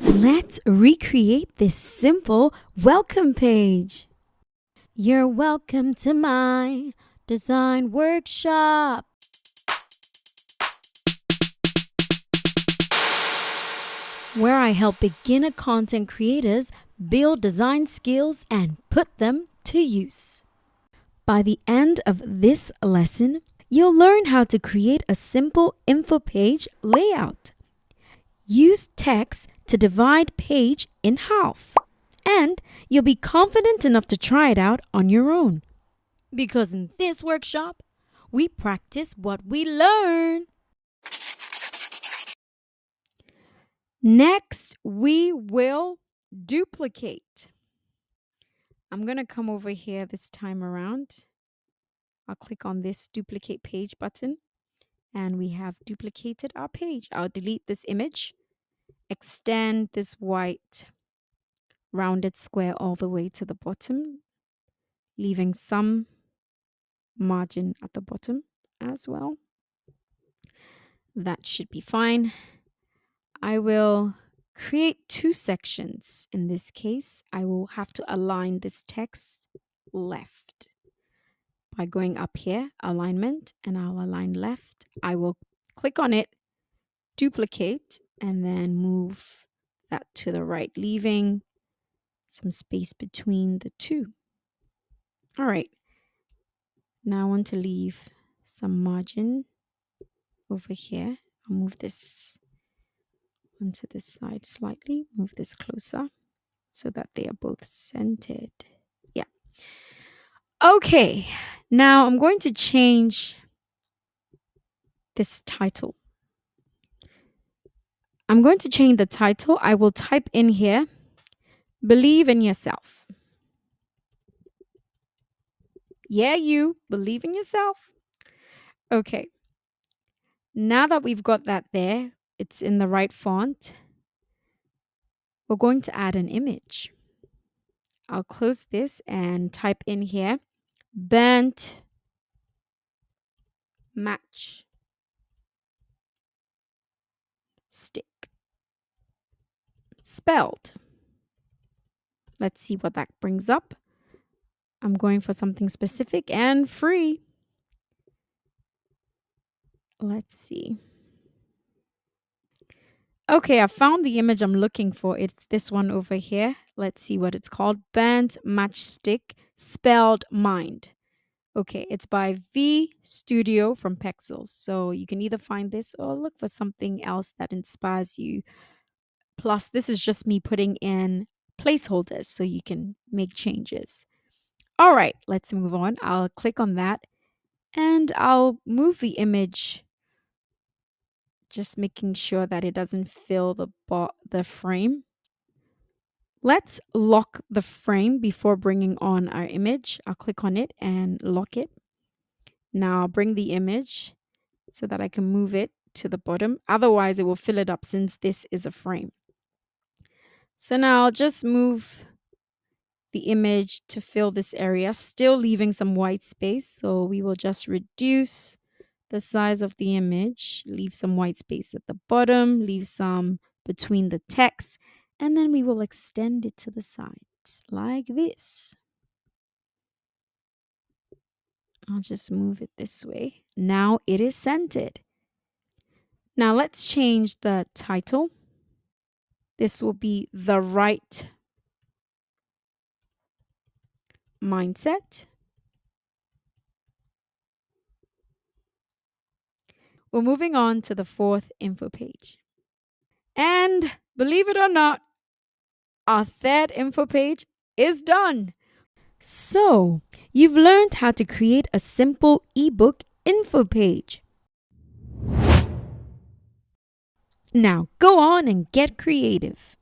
Let's recreate this simple welcome page. You're welcome to my design workshop. Where I help beginner content creators build design skills and put them to use. By the end of this lesson, you'll learn how to create a simple info page layout. Use text to divide page in half, and you'll be confident enough to try it out on your own. Because in this workshop, we practice what we learn. Next, we will duplicate. I'm going to come over here this time around. I'll click on this duplicate page button, and we have duplicated our page. I'll delete this image, extend this white rounded square all the way to the bottom, leaving some margin at the bottom as well. That should be fine. I will create two sections. In this case, I will have to align this text left. By going up here, alignment, and I'll align left. I will click on it, duplicate, and then move that to the right, leaving some space between the two. All right. Now I want to leave some margin over here. I'll move this onto this side slightly, move this closer so that they are both centered. Yeah. Okay, now I'm going to change this title. I'm going to change the title. I will type in here, believe in yourself. Yeah, you believe in yourself. Okay. Now that we've got that there, it's in the right font. We're going to add an image. I'll close this and type in here, bent match stick. Spelled. Let's see what that brings up. I'm going for something specific and free. Let's see. Okay, I found the image I'm looking for. It's this one over here. Let's see what it's called. Bent Matchstick Spelled Mind. Okay, it's by V Studio from Pexels. So you can either find this or look for something else that inspires you. Plus, this is just me putting in placeholders so you can make changes. All right, let's move on. I'll click on that and I'll move the image, just making sure that it doesn't fill the frame. Let's lock the frame before bringing on our image. I'll click on it and lock it. Now I'll bring the image so that I can move it to the bottom. Otherwise, it will fill it up since this is a frame. So now I'll just move the image to fill this area, still leaving some white space. So we will just reduce the size of the image, leave some white space at the bottom, leave some between the text, and then we will extend it to the sides like this. I'll just move it this way. Now it is centered. Now let's change the title. This will be The Right Mindset. We're moving on to the fourth info page. And believe it or not, our third info page is done. So, you've learned how to create a simple ebook info page. Now go on and get creative.